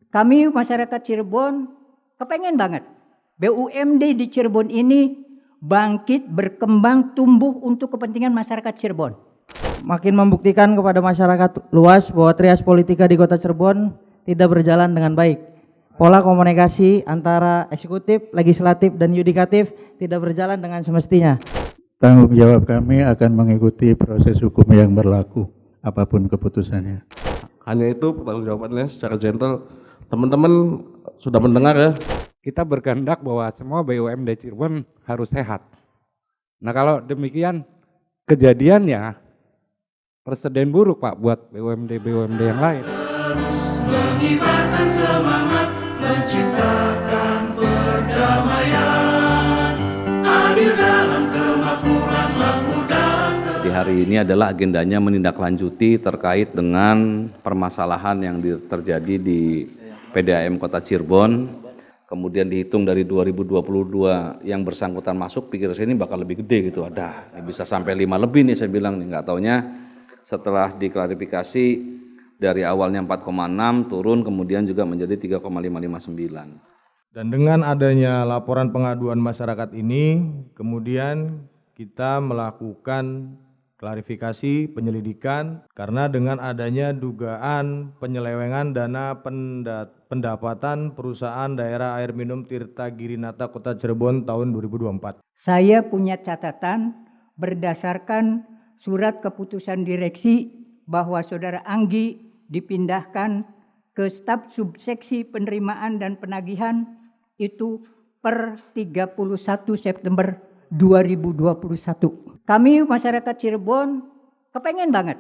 Kami masyarakat Cirebon kepengen banget BUMD di Cirebon ini bangkit, berkembang, tumbuh untuk kepentingan masyarakat Cirebon. Makin membuktikan kepada masyarakat luas bahwa trias politika di Kota Cirebon tidak berjalan dengan baik. Pola komunikasi antara eksekutif, legislatif, dan yudikatif tidak berjalan dengan semestinya. Tanggung jawab kami akan mengikuti proses hukum yang berlaku, apapun keputusannya. Hanya itu pertanggung jawabannya secara gentle. Teman-teman sudah mendengar ya. Kita berkehendak bahwa semua BUMD Cirebon harus sehat. Nah kalau demikian kejadiannya presiden buruk Pak buat BUMD yang lain. Terus mengibarkan semangat, menciptakan perdamaian, adil dalam kemakmuran, makmur dalam Di hari ini adalah agendanya menindaklanjuti terkait dengan permasalahan yang terjadi di PDAM Kota Cirebon. Kemudian dihitung dari 2022 yang bersangkutan masuk, pikir saya ini bakal lebih gede gitu. Ada, bisa sampai 5 lebih nih saya bilang nih, nggak taunya setelah diklarifikasi dari awalnya 4,6 turun kemudian juga menjadi 3,559. Dan dengan adanya laporan pengaduan masyarakat ini, kemudian kita melakukan klarifikasi, penyelidikan, karena dengan adanya dugaan penyelewengan dana pendapatan perusahaan daerah air minum Tirta Girinata Kota Cirebon tahun 2024. Saya punya catatan berdasarkan surat keputusan direksi bahwa Saudara Anggi dipindahkan ke staf subseksi penerimaan dan penagihan itu per 31 September 2021. Kami masyarakat Cirebon kepengen banget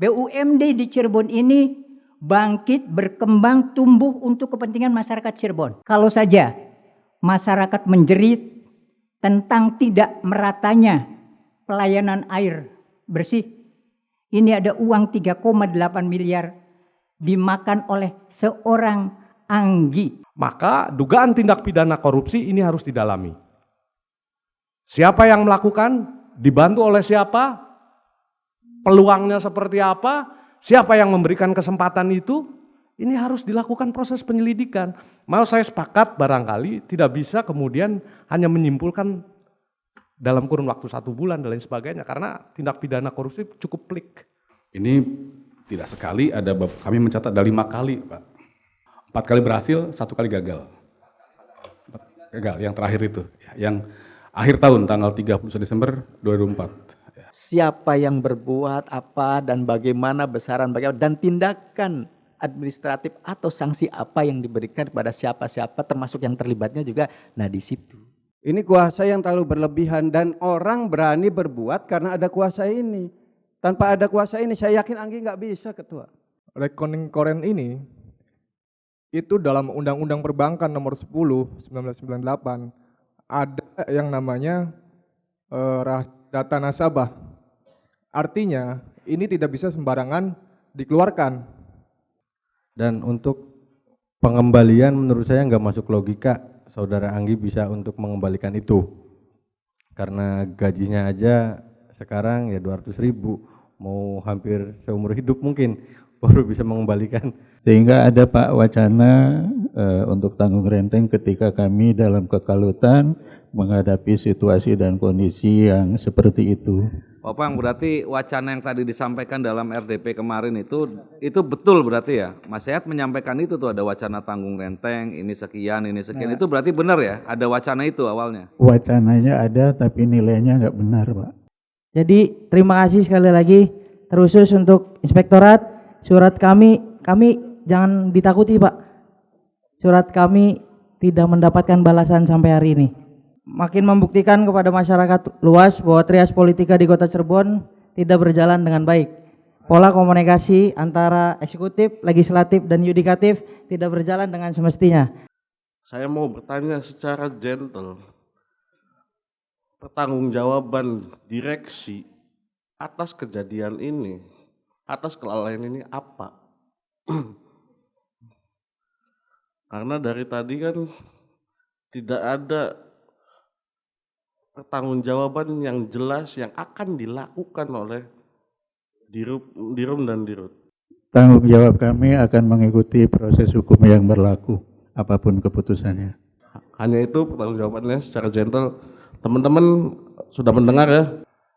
BUMD di Cirebon ini bangkit, berkembang, tumbuh untuk kepentingan masyarakat Cirebon. Kalau saja masyarakat menjerit tentang tidak meratanya pelayanan air bersih, ini ada uang 3,8 miliar dimakan oleh seorang Anggi. Maka dugaan tindak pidana korupsi ini harus didalami. Siapa yang melakukan? Dibantu oleh siapa? Peluangnya seperti apa? Siapa yang memberikan kesempatan itu? Ini harus dilakukan proses penyelidikan. Mau saya sepakat barangkali tidak bisa kemudian hanya menyimpulkan dalam kurun waktu 1 bulan dan lain sebagainya, karena tindak pidana korupsi cukup pelik. Ini tidak sekali, kami mencatat ada 5 kali, Pak. 4 kali berhasil, 1 kali gagal. Gagal, yang terakhir itu, yang akhir tahun tanggal 31 Desember 2004. Siapa yang berbuat apa dan bagaimana besaran bagaimana dan tindakan administratif atau sanksi apa yang diberikan kepada siapa-siapa termasuk yang terlibatnya juga. Nah di situ. Ini kuasa yang terlalu berlebihan dan orang berani berbuat karena ada kuasa ini. Tanpa ada kuasa ini saya yakin Anggi nggak bisa ketua. Rekening koren ini itu dalam Undang-Undang Perbankan nomor 10 1998 ada yang namanya data nasabah. Artinya ini tidak bisa sembarangan dikeluarkan. Dan untuk pengembalian menurut saya nggak masuk logika saudara Anggi bisa untuk mengembalikan itu. Karena gajinya aja sekarang ya 200.000, mau hampir seumur hidup mungkin baru bisa mengembalikan. Sehingga ada Pak wacana untuk tanggung renteng ketika kami dalam kekalutan menghadapi situasi dan kondisi yang seperti itu. Pak Pang, berarti wacana yang tadi disampaikan dalam RDP kemarin itu betul berarti ya? Mas Sehat menyampaikan itu tuh ada wacana tanggung renteng, ini sekian, Nah, itu berarti benar ya? Ada wacana itu awalnya? Wacananya ada tapi nilainya nggak benar, Pak. Jadi terima kasih sekali lagi terusus untuk Inspektorat. Surat kami jangan ditakuti Pak. Surat kami tidak mendapatkan balasan sampai hari ini. Makin membuktikan kepada masyarakat luas bahwa trias politika di Kota Cirebon tidak berjalan dengan baik. Pola komunikasi antara eksekutif, legislatif, dan yudikatif tidak berjalan dengan semestinya. Saya mau bertanya secara gentle. Pertanggungjawaban direksi atas kejadian ini, atas kelalaian ini apa? Karena dari tadi kan tidak ada pertanggungjawaban yang jelas yang akan dilakukan oleh Dirum dan Dirut. Tanggung jawab kami akan mengikuti proses hukum yang berlaku, apapun keputusannya. Hanya itu pertanggung jawabannya secara gentle. Teman-teman sudah mendengar ya.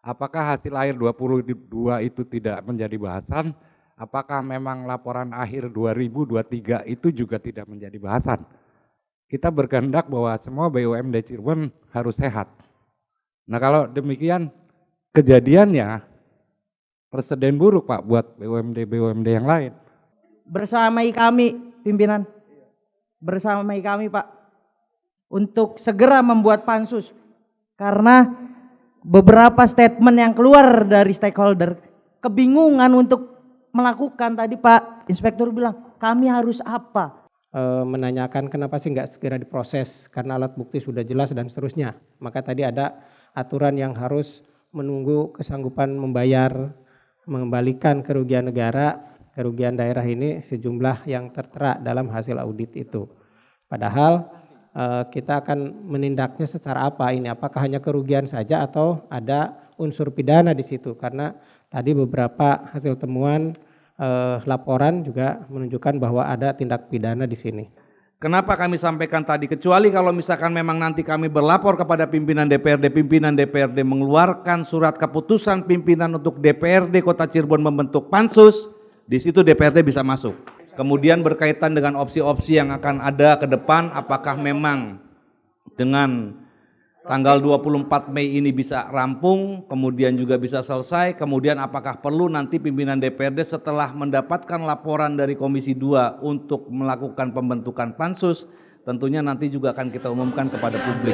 Apakah hasil akhir 22 itu tidak menjadi bahasan? Apakah memang laporan akhir 2023 itu juga tidak menjadi bahasan? Kita berkehendak bahwa semua BUMD Cirebon harus sehat. Nah kalau demikian kejadiannya presiden buruk Pak buat BUMD yang lain. Bersamai kami pimpinan, bersamai kami Pak untuk segera membuat pansus karena beberapa statement yang keluar dari stakeholder kebingungan untuk melakukan. Tadi Pak Inspektur bilang kami harus apa? Menanyakan kenapa sih nggak segera diproses karena alat bukti sudah jelas dan seterusnya. Maka tadi ada aturan yang harus menunggu kesanggupan membayar, mengembalikan kerugian negara, kerugian daerah ini sejumlah yang tertera dalam hasil audit itu. Padahal kita akan menindaknya secara apa ini? Apakah hanya kerugian saja atau ada unsur pidana di situ? Karena tadi beberapa hasil temuan laporan juga menunjukkan bahwa ada tindak pidana di sini. Kenapa kami sampaikan tadi, kecuali kalau misalkan memang nanti kami berlapor kepada pimpinan DPRD mengeluarkan surat keputusan pimpinan untuk DPRD Kota Cirebon membentuk pansus, di situ DPRD bisa masuk. Kemudian berkaitan dengan opsi-opsi yang akan ada ke depan, apakah memang dengan tanggal 24 Mei ini bisa rampung, kemudian juga bisa selesai, kemudian apakah perlu nanti pimpinan DPRD setelah mendapatkan laporan dari Komisi 2 untuk melakukan pembentukan pansus, tentunya nanti juga akan kita umumkan kepada publik.